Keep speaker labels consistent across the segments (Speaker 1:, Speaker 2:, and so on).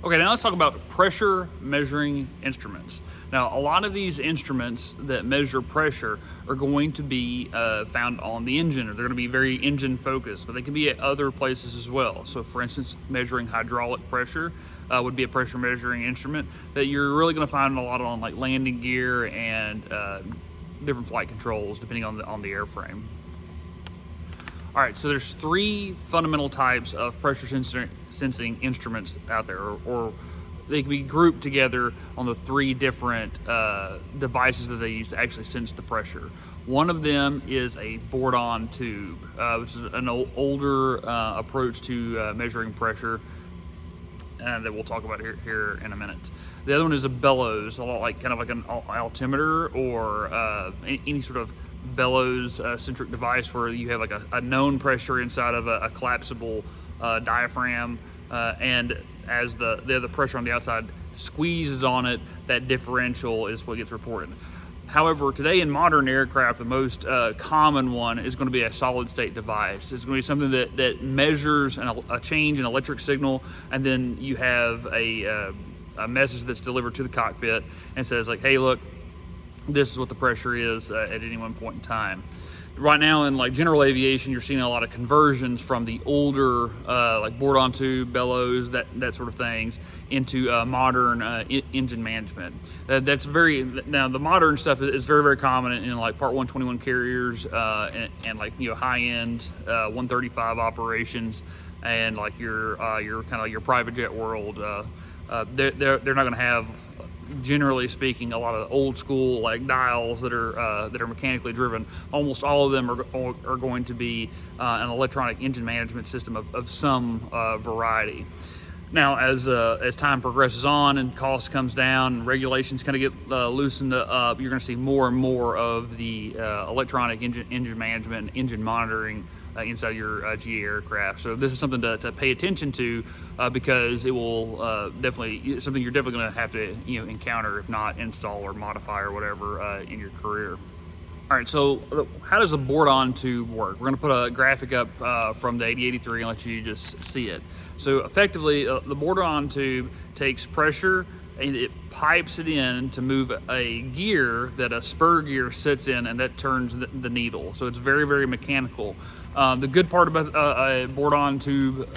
Speaker 1: Okay, now let's talk about pressure measuring instruments. Now, a lot of these instruments that measure pressure are going to be found on the engine, or they're going to be very engine focused, but they can be at other places as well. So for instance, measuring hydraulic pressure would be a pressure measuring instrument that you're really going to find a lot on like landing gear and different flight controls, depending on the airframe. All right, so there's three fundamental types of pressure sensing instruments out there, or they can be grouped together on the three different devices that they use to actually sense the pressure. One of them is a board-on tube, which is an older approach to measuring pressure that we'll talk about here in a minute. The other one is a bellows, a lot like kind of like an altimeter or any sort of bellows centric device where you have like a known pressure inside of a collapsible diaphragm, and as the pressure on the outside squeezes on it, that differential is what gets reported. However, today in modern aircraft, the most common one is going to be a solid state device. It's going to be something that measures a change in electric signal, and then you have a message that's delivered to the cockpit and says like, hey, look, this is what the pressure is at any one point in time. Right now in like general aviation, you're seeing a lot of conversions from the older like board-on tube, bellows, that sort of things, into modern engine management. Now the modern stuff is very, very common in like Part 121 carriers and like, you know, high-end 135 operations, and like your kind of your private jet world. They're not going to have, generally speaking, a lot of old school like dials that are mechanically driven. Almost all of them are going to be an electronic engine management system of some variety. Now, as time progresses on and cost comes down and regulations kind of get loosened up, you're going to see more and more of the electronic engine management and engine monitoring inside your GA aircraft. So this is something to pay attention to because it will definitely, something you're definitely going to have to encounter, if not install or modify or whatever in your career. All right, so how does a board-on tube work? We're going to put a graphic up from the 8083 and let you just see it. So effectively, the board-on tube takes pressure and it pipes it in to move a gear that a spur gear sits in, and that turns the needle. So it's very, very mechanical. The good part about a board-on tube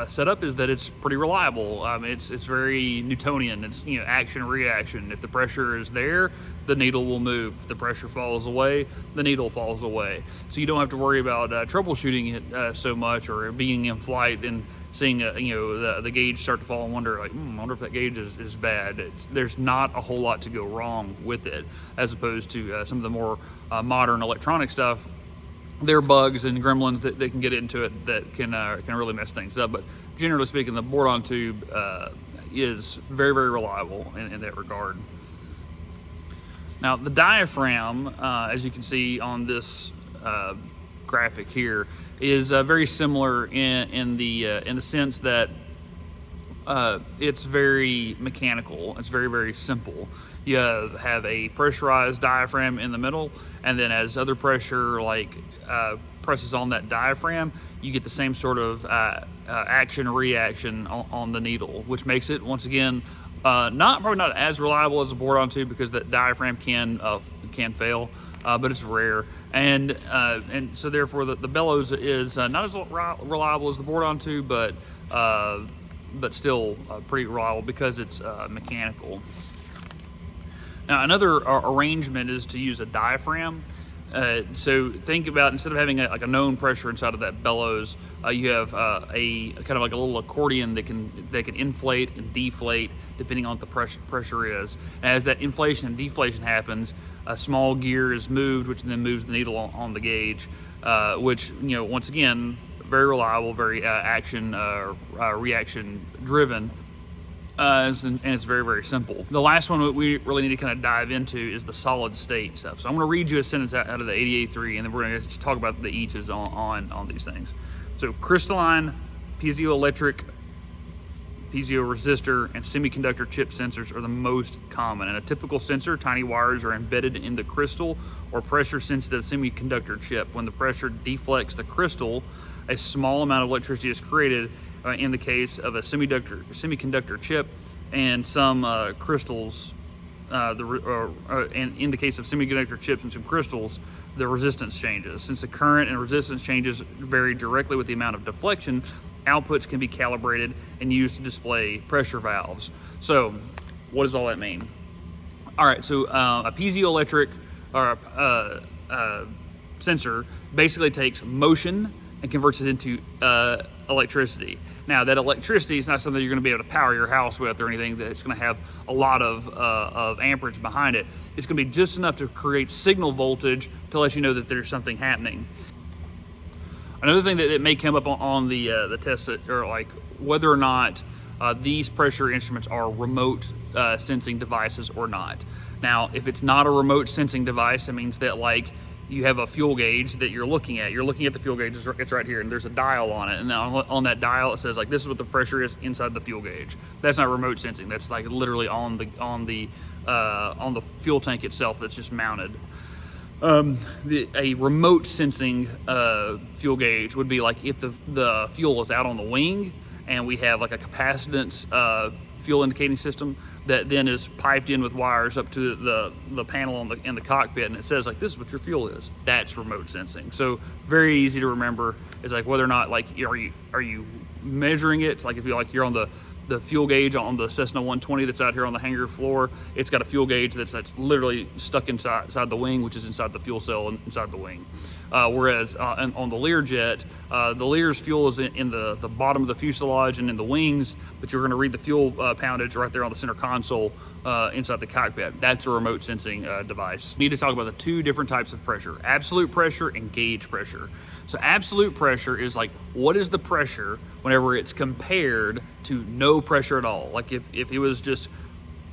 Speaker 1: setup is that it's pretty reliable. It's very Newtonian. It's action reaction. If the pressure is there, the needle will move. If the pressure falls away, the needle falls away. So you don't have to worry about troubleshooting it so much, or being in flight and seeing the gauge start to fall and wonder like, I wonder if that gauge is bad. There's not a whole lot to go wrong with it, as opposed to some of the more modern electronic stuff. There are bugs and gremlins that can get into it that can really mess things up. But generally speaking, the board-on tube is very, very reliable in that regard. Now, the diaphragm, as you can see on this graphic here, is very similar in the sense that it's very mechanical. It's very, very simple. You have a pressurized diaphragm in the middle, and then as other pressure presses on that diaphragm, you get the same sort of action reaction on the needle, which makes it, once again, probably not as reliable as a board-on tube, because that diaphragm can fail, but it's rare, and so therefore the bellows is not as reliable as the board-on tube, but still pretty reliable because it's mechanical. Now, another arrangement is to use a diaphragm. So think about, instead of having a known pressure inside of that bellows, you have a kind of like a little accordion that can inflate and deflate depending on what the pressure is. And as that inflation and deflation happens, a small gear is moved, which then moves the needle on the gauge, which once again, very reliable, very action reaction driven. And it's very, very simple. The last one that we really need to kind of dive into is the solid state stuff. So I'm going to read you a sentence out of the 8083, and then we're going to talk about the eaches on these things. So crystalline, piezoelectric, piezoresistor, and semiconductor chip sensors are the most common. In a typical sensor, tiny wires are embedded in the crystal or pressure-sensitive semiconductor chip. When the pressure deflects the crystal, a small amount of electricity is created, in the case of a semiconductor chip, and some crystals. And in the case of semiconductor chips and some crystals, the resistance changes. Since the current and resistance changes vary directly with the amount of deflection, outputs can be calibrated and used to display pressure valves. So what does all that mean? All right, so a piezoelectric or sensor basically takes motion and converts it into electricity. Now, that electricity is not something you're going to be able to power your house with or anything that's going to have a lot of amperage behind it. It's going to be just enough to create signal voltage to let you know that there's something happening. Another thing that may come up on the test, or like whether or not these pressure instruments are remote sensing devices or not. Now, if it's not a remote sensing device, it means that like you have a fuel gauge that you're looking at. You're looking at the fuel gauge, it's right here, and there's a dial on it. And on that dial, it says like, this is what the pressure is inside the fuel gauge. That's not remote sensing. That's like literally on the fuel tank itself that's just mounted. A remote sensing fuel gauge would be like if the fuel is out on the wing and we have like a capacitance fuel indicating system that then is piped in with wires up to the panel in the cockpit, and it says like, this is what your fuel is. That's remote sensing. So very easy to remember. Is like whether or not like are you measuring it. Like if you're on the fuel gauge on the Cessna 120 that's out here on the hangar floor, it's got a fuel gauge that's literally stuck inside the wing, which is inside the fuel cell inside the wing. Whereas on the Learjet, the Lear's fuel is in the bottom of the fuselage and in the wings, but you're going to read the fuel poundage right there on the center console inside the cockpit. That's a remote sensing device. We need to talk about the two different types of pressure: absolute pressure and gauge pressure. So absolute pressure is like, what is the pressure whenever it's compared to no pressure at all? Like if it was just,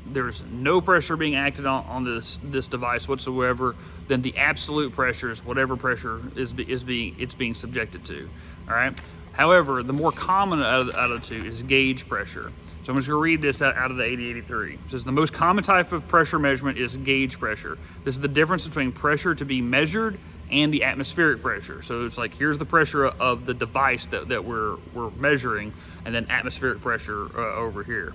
Speaker 1: there's no pressure being acted on this device whatsoever, then the absolute pressure is whatever pressure it's being subjected to. All right. However, the more common out of the two is gauge pressure. So I'm just going to read this out of the 8083. It says the most common type of pressure measurement is gauge pressure. This is the difference between pressure to be measured and the atmospheric pressure. So it's like, here's the pressure of the device that we're measuring, and then atmospheric pressure over here.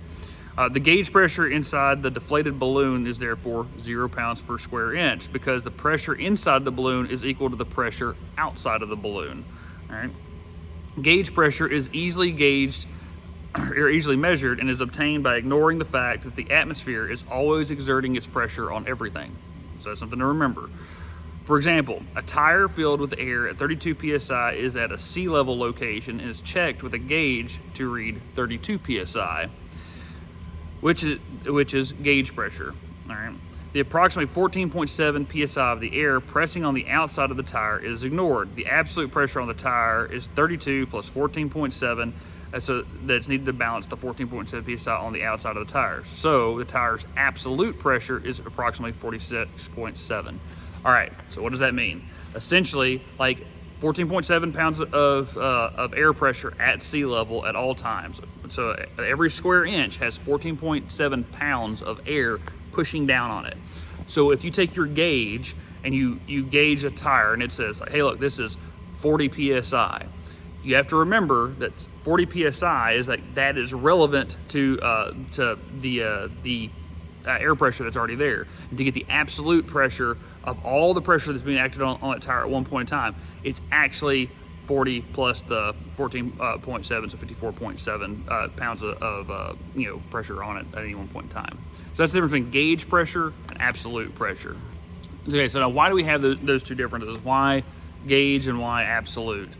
Speaker 1: The gauge pressure inside the deflated balloon is therefore 0 pounds per square inch, because the pressure inside the balloon is equal to the pressure outside of the balloon. All right. Gauge pressure is easily gauged or easily measured and is obtained by ignoring the fact that the atmosphere is always exerting its pressure on everything. So that's something to remember. For example, a tire filled with air at 32 psi is at a sea level location and is checked with a gauge to read 32 psi, which is gauge pressure. All right. The approximately 14.7 psi of the air pressing on the outside of the tire is ignored. The absolute pressure on the tire is 32 plus 14.7, so that's needed to balance the 14.7 psi on the outside of the tires. So the tire's absolute pressure is approximately 46.7. All right, so what does that mean? Essentially, like 14.7 pounds of air pressure at sea level at all times. So every square inch has 14.7 pounds of air pushing down on it. So if you take your gauge and you gauge a tire and it says, hey, look, this is 40 psi. You have to remember that 40 psi is like, that is relevant to the air pressure that's already there. And to get the absolute pressure of all the pressure that's being acted on that tire at one point in time, it's actually 40 plus the 14.7, so 54.7 pounds of pressure on it at any one point in time. So that's the difference between gauge pressure and absolute pressure. Okay, so now why do we have those two differences? Why gauge and why absolute?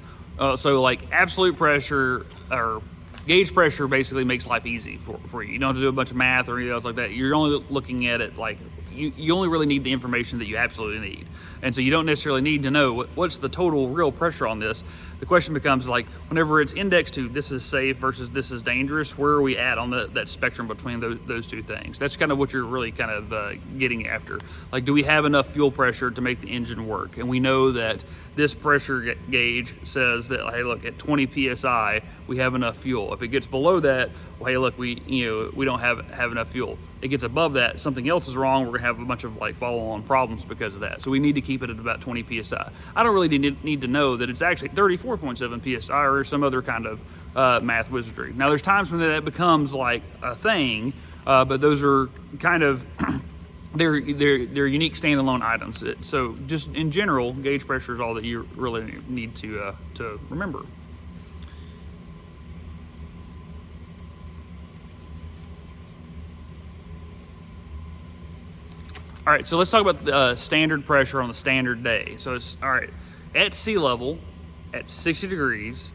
Speaker 1: So like absolute pressure or gauge pressure basically makes life easy for you. You don't have to do a bunch of math or anything else like that. You're only looking at it like you only really need the information that you absolutely need. And so you don't necessarily need to know what's the total real pressure on this. The question becomes like, whenever it's indexed to this is safe versus this is dangerous, where are we at on that spectrum between those two things? That's kind of what you're really kind of getting after. Like, do we have enough fuel pressure to make the engine work? And we know that this pressure gauge says that, hey, look, at 20 psi, we have enough fuel. If it gets below that, well, hey, look, we don't have enough fuel. It gets above that, something else is wrong. We're gonna have a bunch of like follow-on problems because of that. So we need to keep it at about 20 psi. I don't really need to know that it's actually 34.7 psi or some other kind of math wizardry. Now, there's times when that becomes like a thing, but those are kind of they're unique standalone items. So just in general, gauge pressure is all that you really need to remember. All right, so let's talk about the standard pressure on the standard day. So it's, all right, at sea level, at 60 degrees,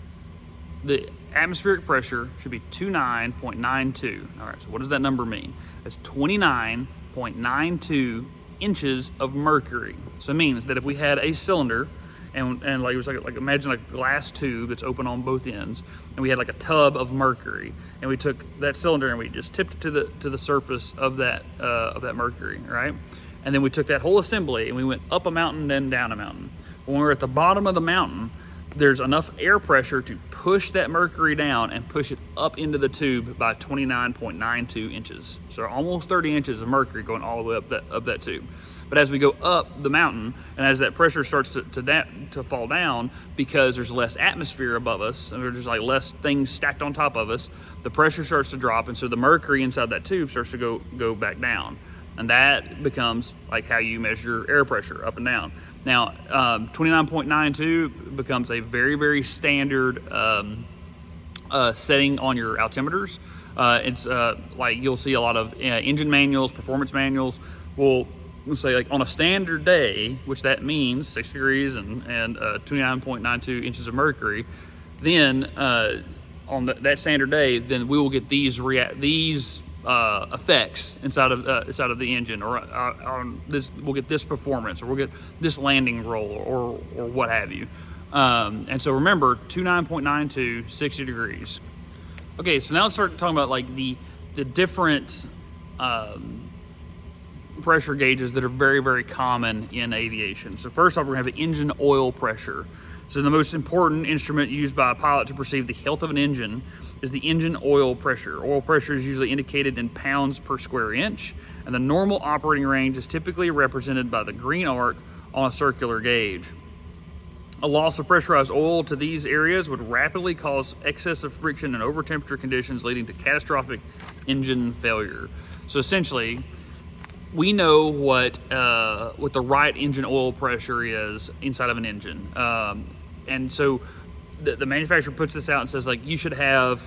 Speaker 1: the atmospheric pressure should be 29.92. All right, so what does that number mean? That's 29.92 inches of mercury. So it means that if we had a cylinder, and like it was like imagine like a glass tube that's open on both ends, and we had like a tub of mercury, and we took that cylinder and we just tipped it to the surface of that mercury, right? And then we took that whole assembly and we went up a mountain and down a mountain. When we're at the bottom of the mountain, there's enough air pressure to push that mercury down and push it up into the tube by 29.92 inches. So almost 30 inches of mercury going all the way up that tube. But as we go up the mountain, and as that pressure starts to fall down, because there's less atmosphere above us, and there's like less things stacked on top of us, the pressure starts to drop, and so the mercury inside that tube starts to go back down. And that becomes like how you measure air pressure up and down. Now, 29.92 becomes a very, very standard setting on your altimeters. It's like you'll see a lot of engine manuals, performance manuals will say like on a standard day, which that means 6 degrees and 29.92 inches of mercury, then on that standard day, then we will get these effects inside of the engine, or on this we'll get this performance, or we'll get this landing roll, or what have you. And so remember, 29.92, 60 degrees. Okay, so now let's start talking about like the different pressure gauges that are very, very common in aviation. So first off, we're gonna have the engine oil pressure. So the most important instrument used by a pilot to perceive the health of an engine is the engine oil pressure. Oil pressure is usually indicated in pounds per square inch, and the normal operating range is typically represented by the green arc on a circular gauge. A loss of pressurized oil to these areas would rapidly cause excessive friction and over temperature conditions, leading to catastrophic engine failure. So essentially, we know what the right engine oil pressure is inside of an engine, and so the manufacturer puts this out and says like you should have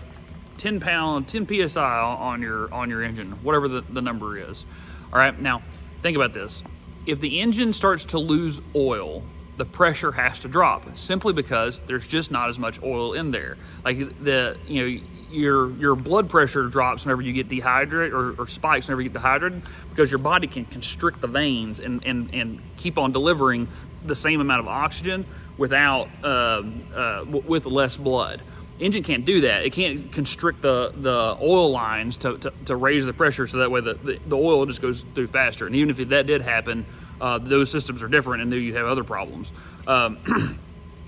Speaker 1: 10 psi on your engine, whatever the number is. All right, now think about this: if the engine starts to lose oil, the pressure has to drop, simply because there's just not as much oil in there. Like your blood pressure drops whenever you get dehydrated, or spikes whenever you get dehydrated, because your body can constrict the veins and keep on delivering the same amount of oxygen without with less blood. Engine can't do that. It can't constrict the oil lines to raise the pressure, so that way the oil just goes through faster. And even if that did happen, those systems are different, and then you have other problems.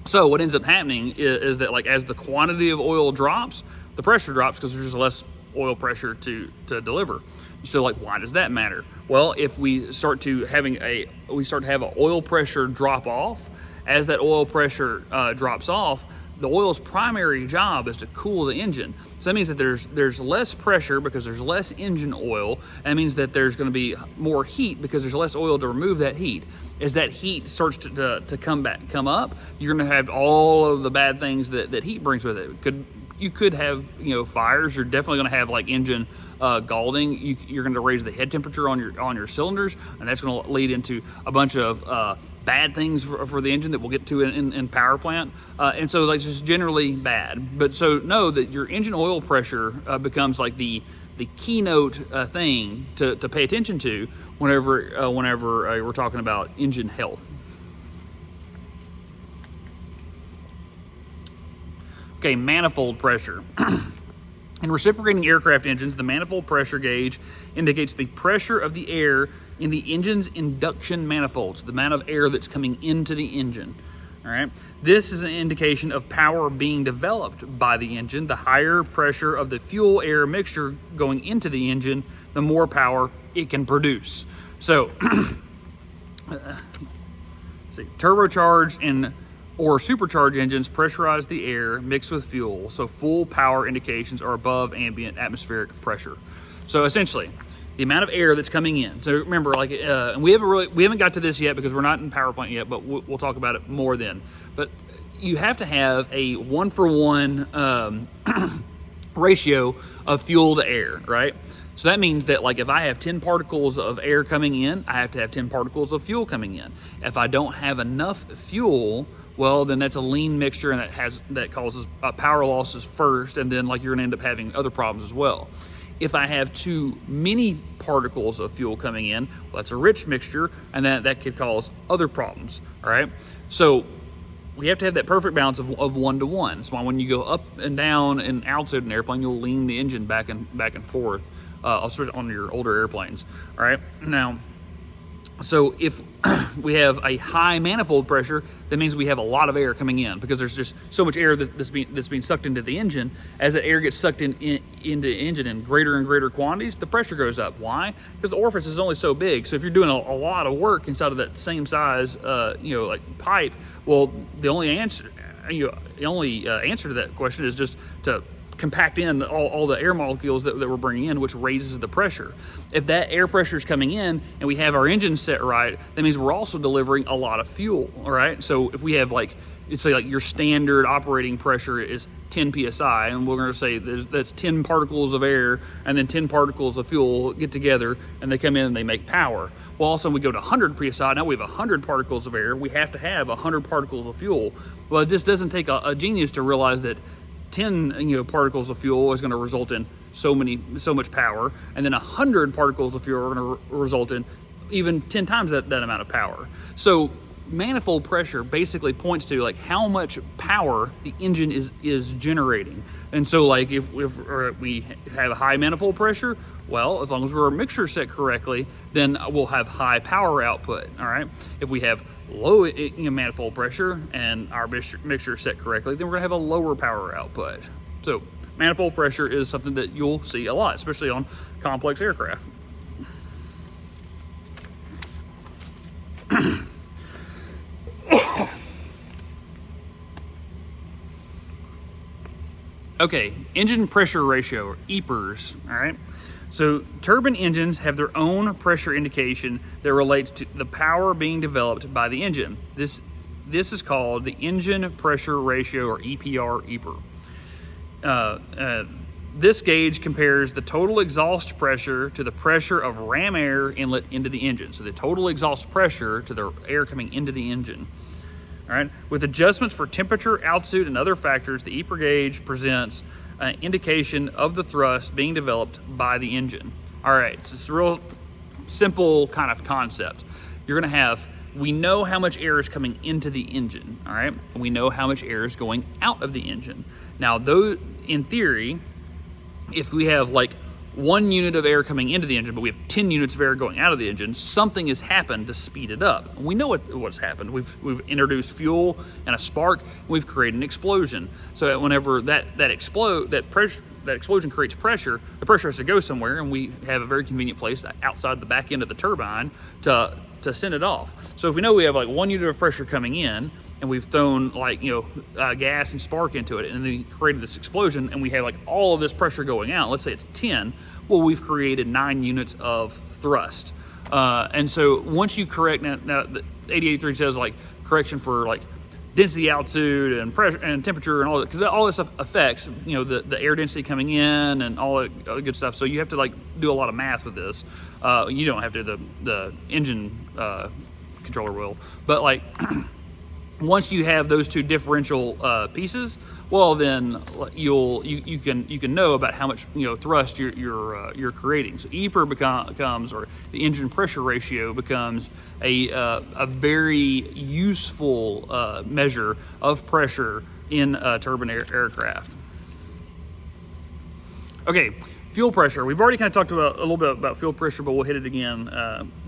Speaker 1: So what ends up happening is that like as the quantity of oil drops, the pressure drops, because there's just less oil pressure to deliver. So like, why does that matter? Well, if we start to have an oil pressure drop off, as that oil pressure drops off, the oil's primary job is to cool the engine. So that means that there's less pressure because there's less engine oil. That means that there's going to be more heat because there's less oil to remove that heat. As that heat starts to come up, you're going to have all of the bad things that heat brings with it. You could have fires. You're definitely going to have like engine scalding. You're going to raise the head temperature on your cylinders, and that's going to lead into a bunch of bad things for the engine that we'll get to in power plant. And so like just generally bad. But so know that your engine oil pressure becomes like the keynote thing to pay attention to whenever we're talking about engine health. Okay, manifold pressure. In reciprocating aircraft engines, the manifold pressure gauge indicates the pressure of the air in the engine's induction manifolds, the amount of air that's coming into the engine. All right. This is an indication of power being developed by the engine. The higher pressure of the fuel-air mixture going into the engine, the more power it can produce. So, turbocharged and or supercharged engines pressurize the air mixed with fuel, so full power indications are above ambient atmospheric pressure. So essentially, the amount of air that's coming in. So remember, like, and we haven't got to this yet because we're not in power plant yet, but we'll talk about it more then. But you have to have a 1-for-1 ratio of fuel to air, right? So that means that, like, if I have 10 particles of air coming in, I have to have 10 particles of fuel coming in. If I don't have enough fuel, well, then that's a lean mixture, and that causes power losses first, and then, like, you're gonna end up having other problems as well. If I have too many particles of fuel coming in, well, that's a rich mixture, and that could cause other problems, all right? So we have to have that perfect balance of 1-to-1. That's why when you go up and down in altitude in an airplane, you'll lean the engine back and forth, especially on your older airplanes, all right? Now, so if we have a high manifold pressure, that means we have a lot of air coming in, because there's just so much air that's being sucked into the engine. As that air gets sucked into the engine in greater and greater quantities, the pressure goes up. Why? Because the orifice is only so big. So if you're doing a lot of work inside of that same size, like pipe, well, the only answer to that question is just to compact in all the air molecules that we're bringing in, which raises the pressure. If that air pressure is coming in and we have our engine set right, that means we're also delivering a lot of fuel, all right? So if we have, like, let's say, like, your standard operating pressure is 10 psi, and we're going to say that's 10 particles of air and then 10 particles of fuel get together and they come in and they make power. Well, all of a sudden we go to 100 psi, now we have 100 particles of air, we have to have 100 particles of fuel. Well, it just doesn't take a genius to realize that 10 particles of fuel is going to result in so much power, and then 100 particles of fuel are going to result in even 10 times that amount of power. So manifold pressure basically points to, like, how much power the engine is generating. And so, like, if we have a high manifold pressure, well, as long as our mixture set correctly, then we'll have high power output, all right? If we have low manifold pressure and our mixture set correctly, then we're gonna have a lower power output. So manifold pressure is something that you'll see a lot, especially on complex aircraft. Okay, engine pressure ratio, or EPRs, all right? So turbine engines have their own pressure indication that relates to the power being developed by the engine. This is called the engine pressure ratio, or EPR, EPR. This gauge compares the total exhaust pressure to the pressure of ram air inlet into the engine. So the total exhaust pressure to the air coming into the engine. All right. With adjustments for temperature, altitude, and other factors, the EPR gauge presents an indication of the thrust being developed by the engine. All right, so it's a real simple kind of concept. You're gonna have, we know how much air is coming into the engine, all right? And we know how much air is going out of the engine. Now, those, in theory, if we have, like, 1 unit of air coming into the engine, but we have 10 units of air going out of the engine, something has happened to speed it up. We know what's happened. We've introduced fuel and a spark, and we've created an explosion. So whenever that explosion creates pressure, the pressure has to go somewhere, and we have a very convenient place outside the back end of the turbine to send it off. So if we know we have, like, 1 unit of pressure coming in, and we've thrown, like, gas and spark into it, and then created this explosion, and we have, like, all of this pressure going out, let's say it's 10, well, we've created 9 units of thrust. And so once you correct, now the 8083 says, like, correction for, like, density, altitude, and pressure and temperature and all that, because all this stuff affects, the air density coming in and all that other good stuff. So you have to, like, do a lot of math with this. You don't have to, the engine controller will, but, like, once you have those two differential pieces, well, then you can know about how much thrust you're creating. So EPR becomes, or the engine pressure ratio becomes a very useful measure of pressure in a turbine aircraft. Okay. Fuel pressure. We've already kind of talked about a little bit about fuel pressure, but we'll hit it again.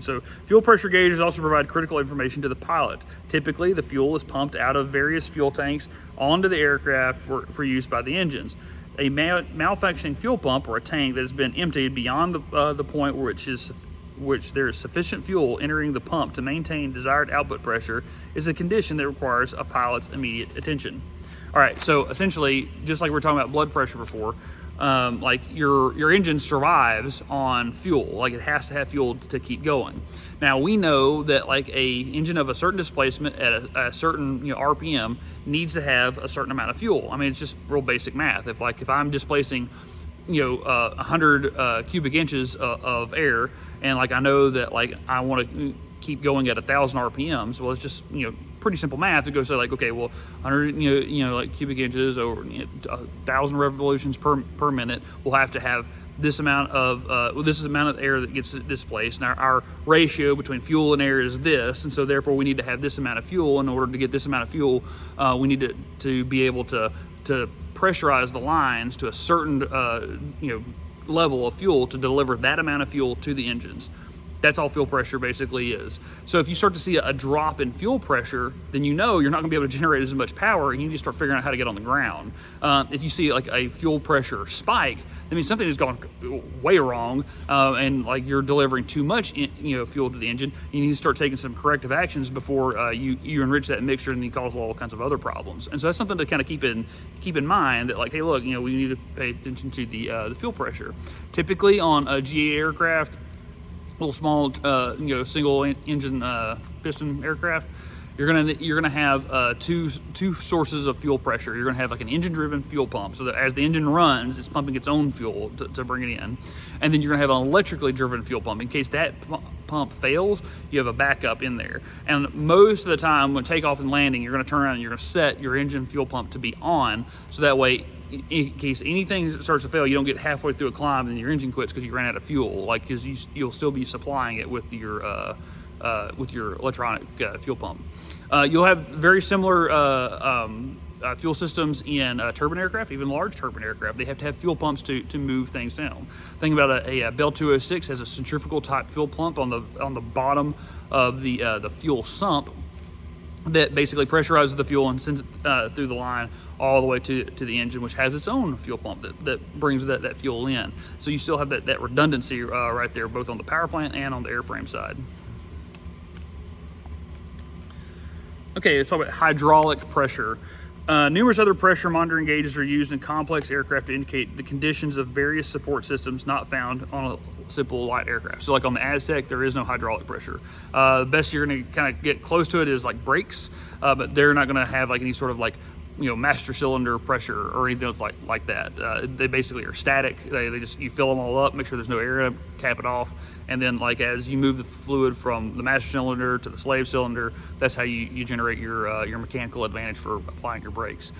Speaker 1: So fuel pressure gauges also provide critical information to the pilot. Typically, the fuel is pumped out of various fuel tanks onto the aircraft for use by the engines. A malfunctioning fuel pump, or a tank that has been emptied beyond the point which is which there is sufficient fuel entering the pump to maintain desired output pressure is a condition that requires a pilot's immediate attention. All right, so essentially, just like we were talking about blood pressure before, like your engine survives on fuel. Like it has to have fuel to keep going. Now we know that like a engine of a certain displacement at a certain RPM needs to have a certain amount of fuel. I mean, it's just real basic math. If I'm displacing 100 cubic inches of air, and like I know that like I want to keep going at 1,000 RPMs, well, it's just pretty simple math to go say like, okay, well, 100 like cubic inches over 1,000 revolutions per minute, we'll have to have this amount of this is the amount of air that gets displaced, and our ratio between fuel and air is this, and so therefore we need to have this amount of fuel. In order to get this amount of fuel, we need to be able to pressurize the lines to a certain level of fuel to deliver that amount of fuel to the engines. That's all fuel pressure basically is. So if you start to see a drop in fuel pressure, then you're not going to be able to generate as much power, and you need to start figuring out how to get on the ground. If you see like a fuel pressure spike, that means something has gone way wrong, and like you're delivering too much fuel to the engine. You need to start taking some corrective actions before you enrich that mixture, and you cause all kinds of other problems. And so that's something to kind of keep in mind, that like, hey, look, we need to pay attention to the fuel pressure. Typically on a GA aircraft, little small, single engine piston aircraft, you're gonna have two sources of fuel pressure. You're gonna have like an engine-driven fuel pump, so that as the engine runs, it's pumping its own fuel to bring it in, and then you're gonna have an electrically driven fuel pump. In case that pump fails, you have a backup in there. And most of the time, when takeoff and landing, you're gonna turn around and you're gonna set your engine fuel pump to be on, so that way, in case anything starts to fail, you don't get halfway through a climb and your engine quits because you ran out of fuel. Like, because you'll still be supplying it with your electronic fuel pump. You'll have very similar fuel systems in turbine aircraft, even large turbine aircraft. They have to have fuel pumps to move things down. Think about a Bell 206 has a centrifugal type fuel pump on the bottom of the fuel sump that basically pressurizes the fuel and sends it through the line all the way to the engine, which has its own fuel pump that brings that fuel in. So you still have that redundancy right there, both on the power plant and on the airframe side. Okay, let's talk about hydraulic pressure. Numerous other pressure monitoring gauges are used in complex aircraft to indicate the conditions of various support systems not found on a simple light aircraft. So like on the Aztec, there is no hydraulic pressure. The best you're gonna kind of get close to it is like brakes, but they're not gonna have like any sort of like master cylinder pressure or anything else like that. They basically are static. They just, you fill them all up, make sure there's no air in it, cap it off, and then like as you move the fluid from the master cylinder to the slave cylinder, that's how you generate your mechanical advantage for applying your brakes.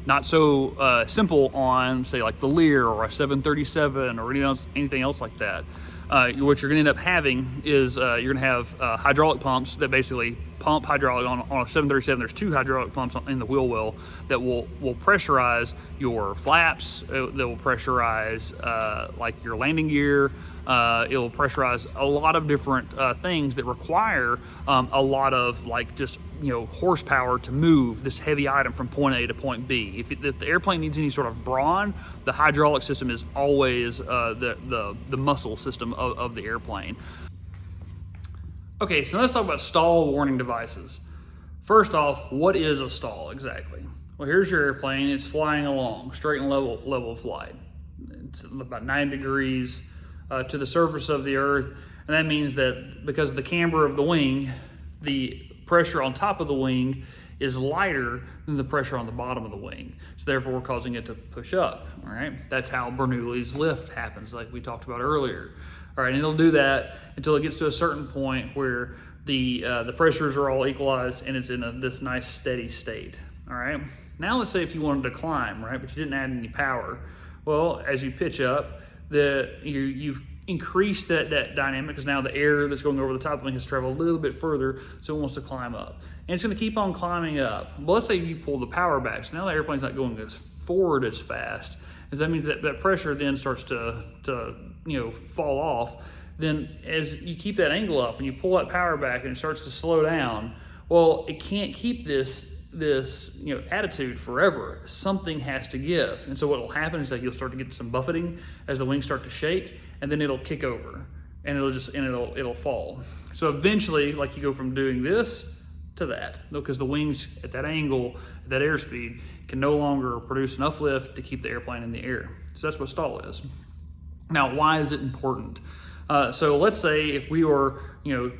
Speaker 1: Not so simple on say like the Lear or a 737 or anything else like that. What you're going to end up having is you're going to have hydraulic pumps that basically pump hydraulic on a 737. There's two hydraulic pumps in the wheel well that will pressurize your flaps. That will pressurize like your landing gear. It will pressurize a lot of different things that require a lot of like just horsepower to move this heavy item from point A to point B. If the airplane needs any sort of brawn, the hydraulic system is always the muscle system of the airplane. Okay, so let's talk about stall warning devices. First off, what is a stall exactly? Well, here's your airplane. It's flying along, straight and level of flight. It's about 9 degrees to the surface of the earth, and that means that because of the camber of the wing, the pressure on top of the wing is lighter than the pressure on the bottom of the wing. So therefore we're causing it to push up, all right? That's how Bernoulli's lift happens, like we talked about earlier. All right, and it'll do that until it gets to a certain point where the pressures are all equalized and it's in this nice steady state, all right? Now let's say if you wanted to climb, right, but you didn't add any power. Well, as you pitch up, you've increased that dynamic because now the air that's going over the top of the wing has traveled a little bit further, so it wants to climb up. And it's going to keep on climbing up. Well, let's say you pull the power back, so now the airplane's not going as forward as fast, as that means that pressure then starts to fall off. Then as you keep that angle up and you pull that power back and it starts to slow down, well, it can't keep this attitude forever. Something has to give. And so what will happen is that you'll start to get some buffeting as the wings start to shake, and then it'll kick over. and it'll fall. So eventually, like, you go from doing this to that, because the wings at that angle, at that airspeed, can no longer produce enough lift to keep the airplane in the air. So that's what stall is. Now, why is it important? So let's say if we were,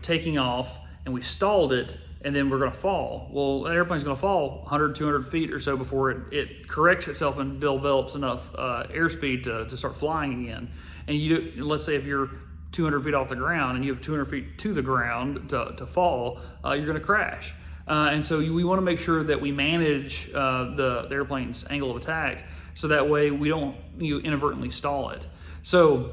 Speaker 1: taking off and we stalled it, and then we're going to fall. Well, that airplane's going to fall 100, 200 feet or so before it corrects itself and develops enough airspeed to start flying again. And let's say if you're 200 feet off the ground and you have 200 feet to the ground to fall, you're going to crash. And so we want to make sure that we manage the airplane's angle of attack, so that way we don't inadvertently stall it. So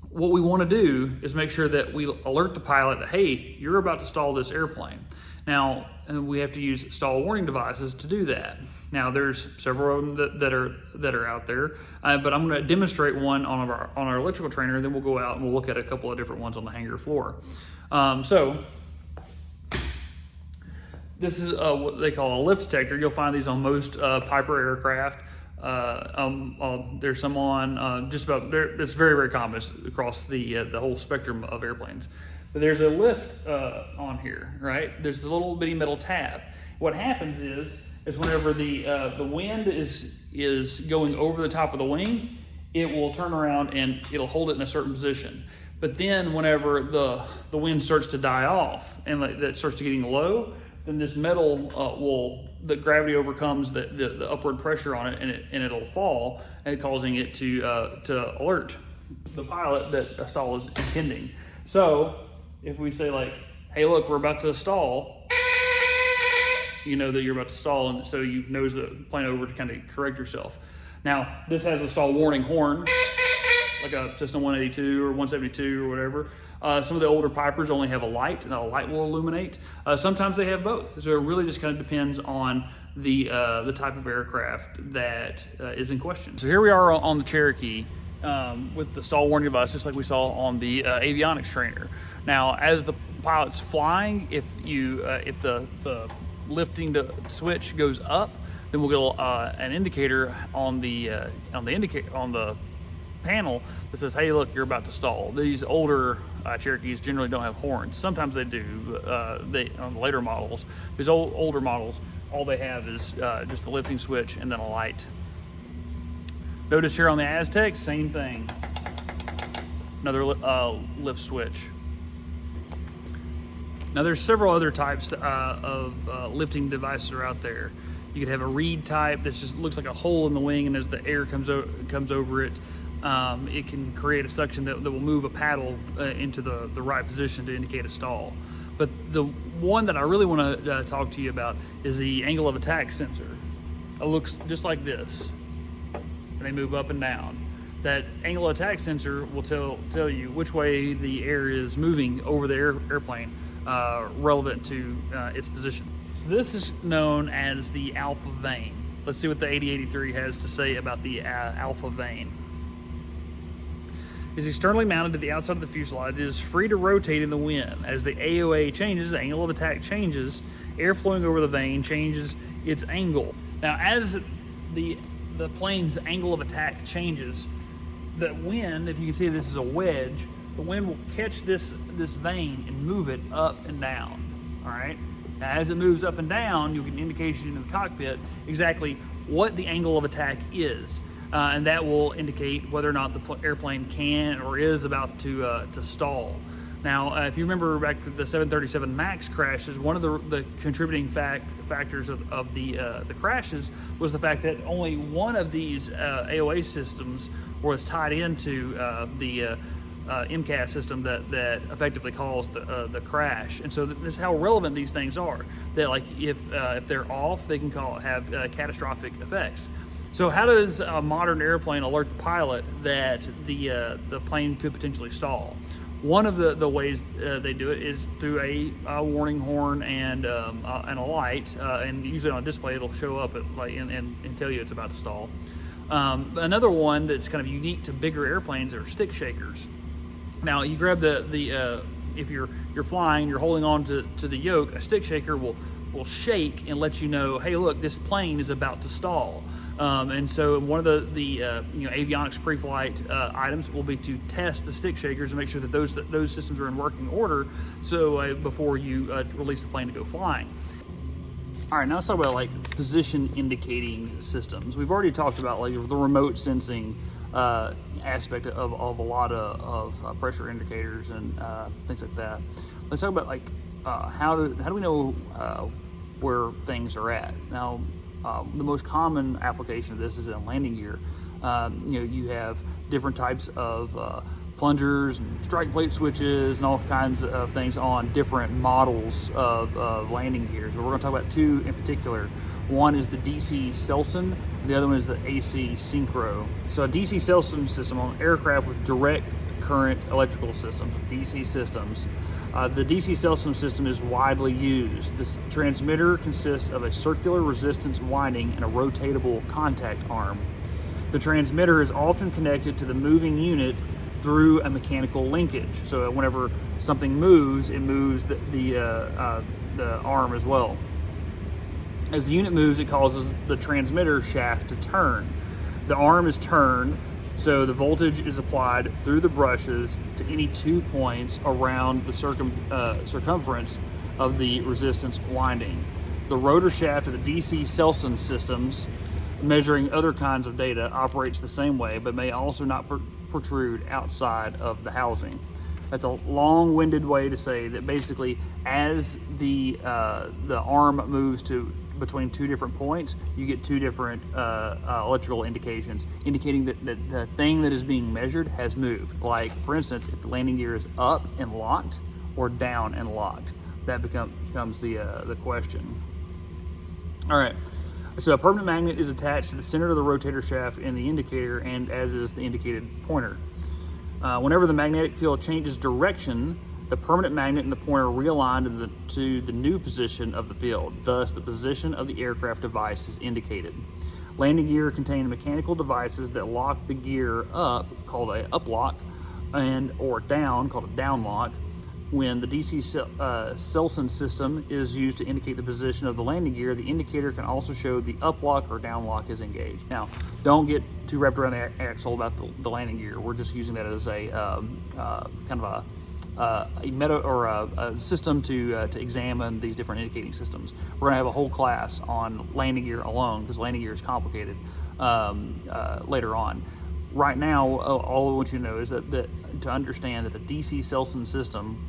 Speaker 1: what we want to do is make sure that we alert the pilot that, hey, you're about to stall this airplane. Now, we have to use stall warning devices to do that. Now, there's several of them that are out there, but I'm going to demonstrate one on our electrical trainer, and then we'll go out and we'll look at a couple of different ones on the hangar floor. So this is what they call a lift detector. You'll find these on most Piper aircraft. There's some on just about there. It's very, very common. It's across the whole spectrum of airplanes. But there's a lift on here, right? There's a little bitty metal tab. What happens is whenever the wind is going over the top of the wing, it will turn around and it'll hold it in a certain position. But then whenever the wind starts to die off and that starts to getting low, then this metal the gravity overcomes the upward pressure on it, and it'll fall, and causing it to alert the pilot that a stall is impending. So if we say, like, hey, look, we're about to stall, you know that you're about to stall, and so you nose the plane over to kind of correct yourself. Now, this has a stall warning horn, like a Cessna 182 or 172 or whatever. Some of the older Pipers only have a light, and a light will illuminate. Sometimes they have both. So it really just kind of depends on the type of aircraft that is in question. So here we are on the Cherokee with the stall warning device, just like we saw on the avionics trainer. Now, as the pilot's flying, if the lifting the switch goes up, then we'll get an indicator on the panel that says, hey, look, you're about to stall. These older Cherokees generally don't have horns. Sometimes they do, but on the later models. These older models, all they have is just the lifting switch and then a light. Notice here on the Aztec, same thing. Another lift switch. Now there's several other types of lifting devices are out there. You could have a reed type that just looks like a hole in the wing, and as the air comes over it, it can create a suction that will move a paddle into the right position to indicate a stall. But the one that I really want to talk to you about is the angle of attack sensor. It looks just like this, and they move up and down. That angle of attack sensor will tell you which way the air is moving over the airplane, relevant to its position. So this is known as the alpha vane. Let's see what the 8083 has to say about the alpha vane. Is externally mounted to the outside of the fuselage. It is free to rotate in the wind. As the AOA changes, the angle of attack changes, air flowing over the vane changes its angle. Now, as the plane's angle of attack changes, the wind, if you can see this is a wedge, the wind will catch this vane and move it up and down, all right? Now, as it moves up and down, you'll get an indication in the cockpit exactly what the angle of attack is. And that will indicate whether or not the airplane can or is about to stall. Now, if you remember back to the 737 MAX crashes, one of the contributing factors of the crashes was the fact that only one of these AOA systems was tied into the MCAS system that effectively caused the crash. And so this is how relevant these things are. That, like, if they're off, they can have catastrophic effects. So how does a modern airplane alert the pilot that the plane could potentially stall? One of the ways they do it is through a warning horn and a light, and usually on a display it'll show up and tell you it's about to stall. Another one that's kind of unique to bigger airplanes are stick shakers. Now, you grab if you're flying, you're holding on to the yoke, a stick shaker will shake and let you know, hey, look, this plane is about to stall. And so one of the avionics pre-flight items will be to test the stick shakers and make sure that those systems are in working order, so before you release the plane to go flying. All right, now let's talk about like position indicating systems. We've already talked about like the remote sensing aspect of a lot of pressure indicators and things like that. Let's talk about like how do we know where things are at. Now, the most common application of this is in landing gear. You have different types of plungers and strike plate switches and all kinds of things on different models of landing gears. But we're going to talk about two in particular. One is the DC Selson, the other one is the AC Synchro. So a DC Selson system on aircraft with direct current electrical systems, DC systems. The DC Selson system is widely used. This transmitter consists of a circular resistance winding and a rotatable contact arm. The transmitter is often connected to the moving unit through a mechanical linkage. So whenever something moves, it moves the arm as well. As the unit moves, it causes the transmitter shaft to turn. The arm is turned, so the voltage is applied through the brushes to any 2 points around the circumference of the resistance winding. The rotor shaft of the DC Selson systems, measuring other kinds of data, operates the same way, but may also not protrude outside of the housing. That's a long-winded way to say that basically as the arm moves between two different points, you get two different electrical indications indicating that the thing that is being measured has moved. Like, for instance, if the landing gear is up and locked or down and locked, that becomes the question. All right. So a permanent magnet is attached to the center of the rotator shaft in the indicator, and as is the indicated pointer. Whenever the magnetic field changes direction, the permanent magnet and the pointer realign to the new position of the field. Thus, the position of the aircraft device is indicated. Landing gear contain mechanical devices that lock the gear up, called a up lock, or down, called a down lock. When the DC Selson system is used to indicate the position of the landing gear, the indicator can also show the up lock or down lock is engaged. Now, don't get too wrapped around the axle about the landing gear. We're just using that as a kind of a system to examine these different indicating systems. We're going to have a whole class on landing gear alone, because landing gear is complicated later on. Right now, all I want you to know is that to understand that a DC Selson system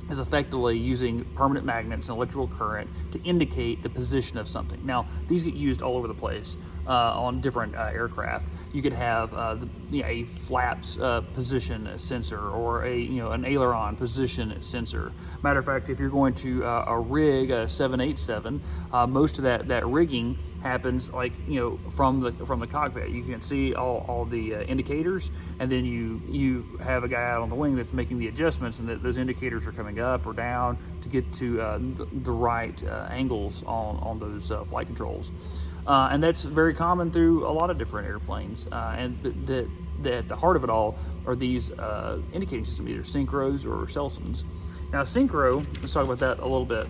Speaker 1: is effectively using permanent magnets and electrical current to indicate the position of something. Now, these get used all over the place on different aircraft. You could have a flaps position sensor, or an aileron position sensor. Matter of fact, if you're going to rig a 787, most of that rigging happens from the cockpit. You can see all the indicators, and then you have a guy out on the wing that's making the adjustments, and those indicators are coming up or down to get to the right angles on those flight controls. And that's very common through a lot of different airplanes. And at the heart of it all are these indicating systems, either synchros or Selsons. Now, synchro, let's talk about that a little bit.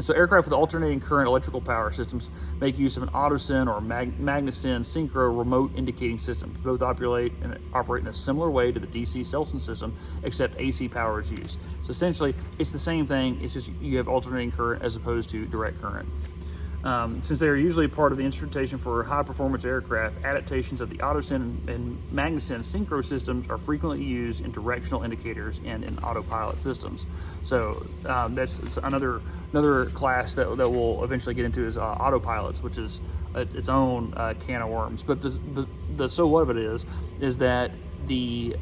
Speaker 1: So aircraft with alternating current electrical power systems make use of an autosyn or magnesyn synchro remote indicating system. Both operate in a similar way to the DC Selson system, except AC power is used. So essentially, it's the same thing. It's just you have alternating current as opposed to direct current. Since they are usually part of the instrumentation for high-performance aircraft, adaptations of the autosyn and magnesyn synchro systems are frequently used in directional indicators and in autopilot systems. So that's another class that we'll eventually get into is autopilots, which is its own can of worms. But the so what of it is that the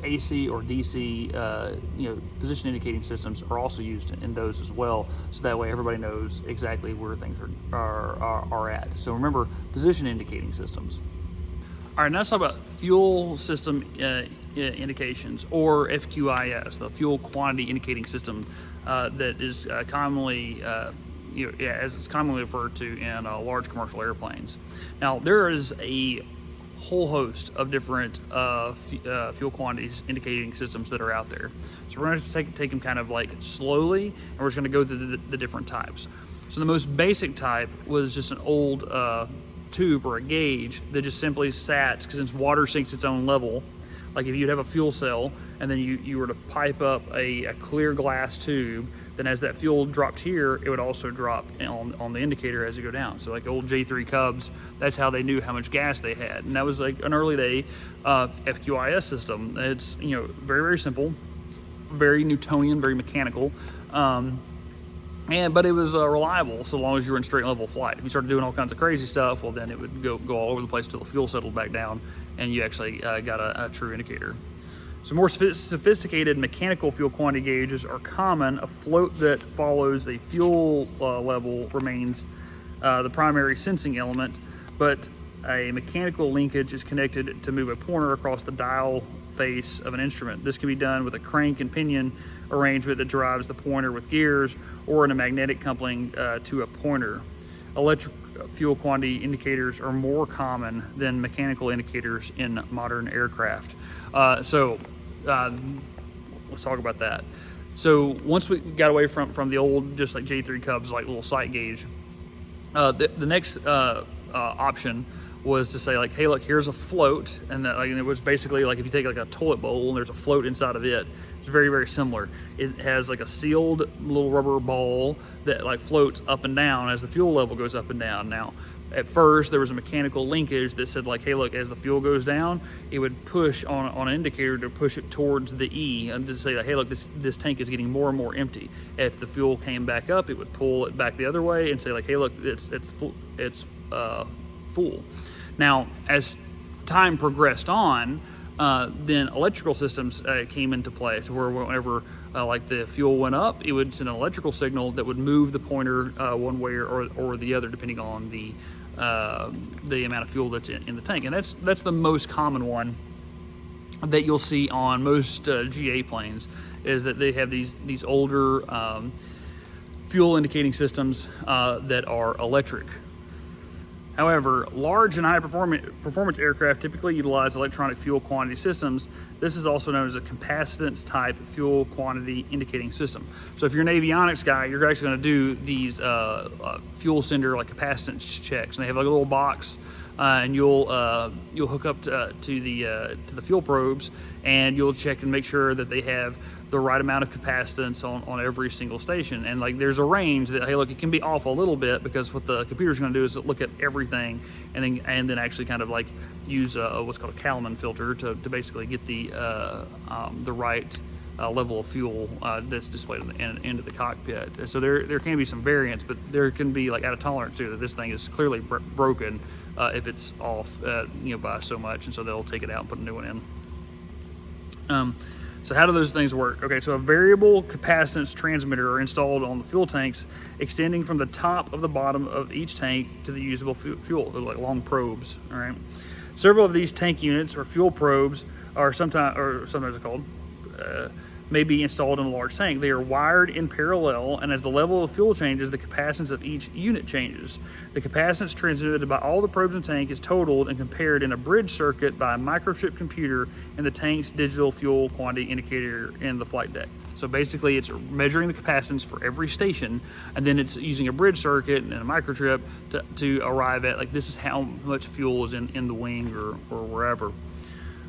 Speaker 1: AC or DC position indicating systems are also used in those as well, so that way everybody knows exactly where things are at. So remember, position indicating systems. All right, now let's talk about fuel system indications, or FQIS, the fuel quantity indicating system that is commonly as it's commonly referred to in large commercial airplanes. Now, there is a whole host of different fuel quantities indicating systems that are out there. So we're going to take them kind of like slowly, and we're just going to go through the different types. So the most basic type was just an old tube or a gauge that just simply sat, because since water sinks its own level, like if you'd have a fuel cell and then you were to pipe up a clear glass tube, then as that fuel dropped here, it would also drop on the indicator as you go down. So like old J3 Cubs, that's how they knew how much gas they had. And that was like an early day FQIS system. It's, you know, very, very simple, very Newtonian, very mechanical. But it was reliable so long as you were in straight level flight. If you started doing all kinds of crazy stuff, well, then it would go all over the place till the fuel settled back down and you actually got a true indicator. So more sophisticated mechanical fuel quantity gauges are common. A float that follows a fuel level remains the primary sensing element, but a mechanical linkage is connected to move a pointer across the dial face of an instrument. This can be done with a crank and pinion arrangement that drives the pointer with gears, or in a magnetic coupling to a pointer. Electric fuel quantity indicators are more common than mechanical indicators in modern aircraft. So let's talk about that. So once we got away from the old, just like J3 Cubs, like little sight gauge, the next option was to say like, hey, look, here's a float, and that, like, it was basically like if you take like a toilet bowl and there's a float inside of it. It's very, very similar. It has like a sealed little rubber ball that like floats up and down as the fuel level goes up and down. Now, at first there was a mechanical linkage that said like, hey, look, as the fuel goes down, it would push on an indicator to push it towards the E, and to say like, hey, look, this tank is getting more and more empty. If the fuel came back up, it would pull it back the other way and say like, hey, look, it's full. Now, as time progressed on, then electrical systems came into play, to where whenever like the fuel went up, it would send an electrical signal that would move the pointer one way or the other, depending on the amount of fuel that's in the tank. And that's the most common one that you'll see on most GA planes, is that they have these older fuel indicating systems that are electric. However, large and high performance aircraft typically utilize electronic fuel quantity systems. This is also known as a capacitance type fuel quantity indicating system. So if you're an avionics guy, you're actually going to do these fuel sender like capacitance checks, and they have like a little box, and you'll hook up to the fuel probes, and you'll check and make sure that they have the right amount of capacitance on every single station. And like there's a range that, hey, look, it can be off a little bit, because what the computer's going to do is look at everything and then actually kind of like use what's called a Kalman filter to basically get the right level of fuel that's displayed on the end of the cockpit. So there can be some variance, but there can be like out of tolerance too, that this thing is clearly broken if it's off by so much, and so they'll take it out and put a new one in. So how do those things work? Okay, so a variable capacitance transmitter are installed on the fuel tanks, extending from the top of the bottom of each tank to the usable fuel. They're like long probes, all right? Several of these tank units or fuel probes are sometimes they're called, may be installed in a large tank. They are wired in parallel, and as the level of fuel changes, the capacitance of each unit changes. The capacitance transmitted by all the probes in the tank is totaled and compared in a bridge circuit by a microchip computer in the tank's digital fuel quantity indicator in the flight deck. So basically it's measuring the capacitance for every station, and then it's using a bridge circuit and a microchip to arrive at like, this is how much fuel is in the wing or wherever.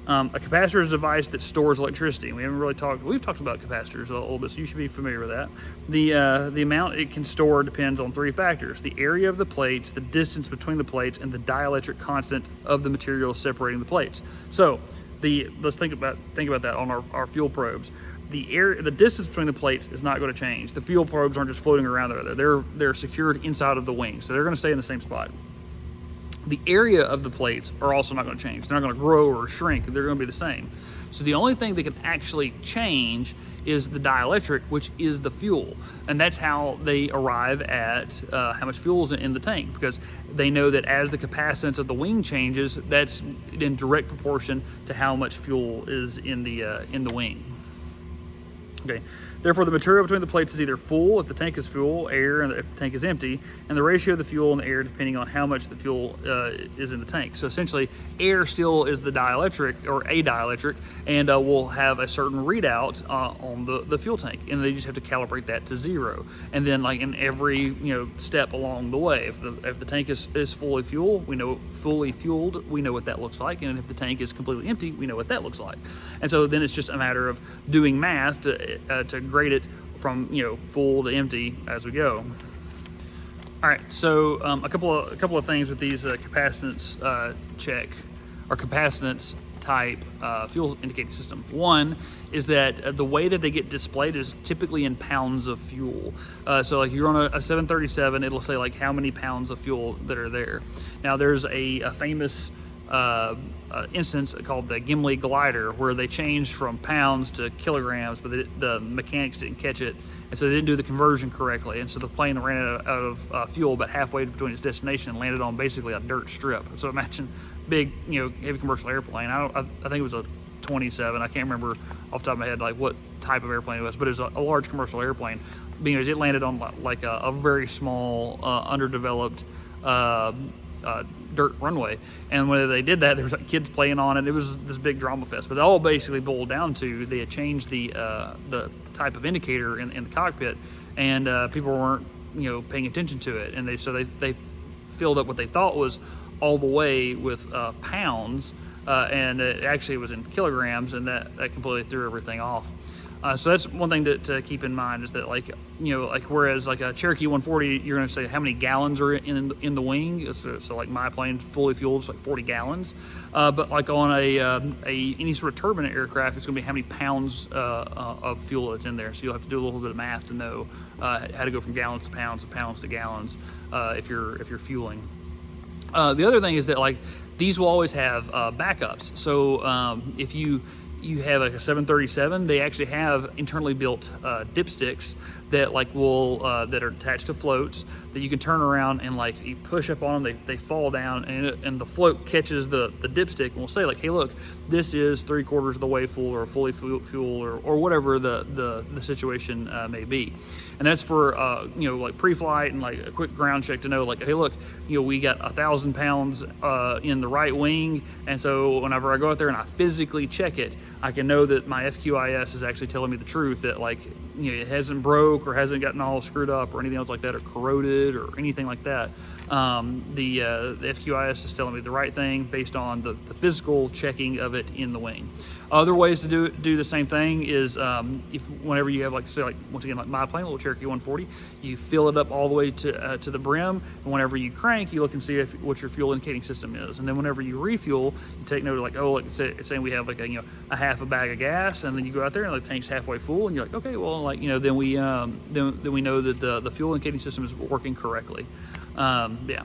Speaker 1: A capacitor is a device that stores electricity. We've talked about capacitors a little bit, so you should be familiar with that. The amount it can store depends on three factors: the area of the plates, the distance between the plates, and the dielectric constant of the material separating the plates. So let's think about that on our fuel probes. The distance between the plates is not going to change. The fuel probes aren't just floating around there. They're secured inside of the wing, so they're going to stay in the same spot. The area of the plates are also not going to change. They're not going to grow or shrink. They're going to be the same. So the only thing that can actually change is the dielectric, which is the fuel. And that's how they arrive at how much fuel is in the tank, because they know that as the capacitance of the wing changes, that's in direct proportion to how much fuel is in the wing. Okay. Therefore, the material between the plates is either full if the tank is full, air, and if the tank is empty, and the ratio of the fuel and the air depending on how much the fuel is in the tank. So essentially, air still is the dielectric or a dielectric, and will have a certain readout on the fuel tank, and they just have to calibrate that to 0. And then, like in every step along the way, if the tank is fully fueled, we know what that looks like, and if the tank is completely empty, we know what that looks like. And so then it's just a matter of doing math to grade it from full to empty as we go. All right, so a couple of things with these capacitance check or capacitance type fuel indicating system. One is that the way that they get displayed is typically in pounds of fuel. So like you're on a 737, it'll say like how many pounds of fuel that are there. Now there's a famous instance called the Gimli glider where they changed from pounds to kilograms, but the mechanics didn't catch it, and so they didn't do the conversion correctly, and so the plane ran out of fuel about halfway between its destination and landed on basically a dirt strip. So imagine big heavy commercial airplane. I think it was a 27. I can't remember off the top of my head like what type of airplane it was, but it was a large commercial airplane because it landed on like a very small underdeveloped dirt runway, and when they did that, there was like kids playing on it. It was this big drama fest, but it all basically boiled down to they had changed the type of indicator in the cockpit, and people weren't paying attention to it, and they filled up what they thought was all the way with pounds, and it actually was in kilograms, and that completely threw everything off. So that's one thing to keep in mind, is that like whereas like a Cherokee 140, you're going to say how many gallons are in the wing. So like my plane's fully fueled, it's like 40 gallons. But like on any sort of turbine aircraft, it's going to be how many pounds of fuel that's in there. So you'll have to do a little bit of math to know how to go from gallons to pounds to gallons if you're fueling. The other thing is that like these will always have backups. So if you have like a 737, they actually have internally built dipsticks that that are attached to floats that you can turn around and like you push up on them, they fall down, and the float catches the dipstick and will say like, hey look, this is 3/4 of the way full or fully fuel or whatever the situation may be. And that's for like pre-flight and like a quick ground check to know like, hey look, we got 1,000 pounds in the right wing, and so whenever I go out there and I physically check it, I can know that my FQIS is actually telling me the truth, that like it hasn't broke or hasn't gotten all screwed up or anything else like that, or corroded or anything like that. The FQIS is telling me the right thing based on the physical checking of it in the wing. Other ways to do the same thing is whenever you have once again like my plane, a little Cherokee 140, you fill it up all the way to the brim, and whenever you crank, you look and see what your fuel indicating system is, and then whenever you refuel, you take note of like, oh, it's saying we have like a half a bag of gas, and then you go out there and the tank's halfway full, and you're like, okay, well then we know that the fuel indicating system is working correctly. Yeah.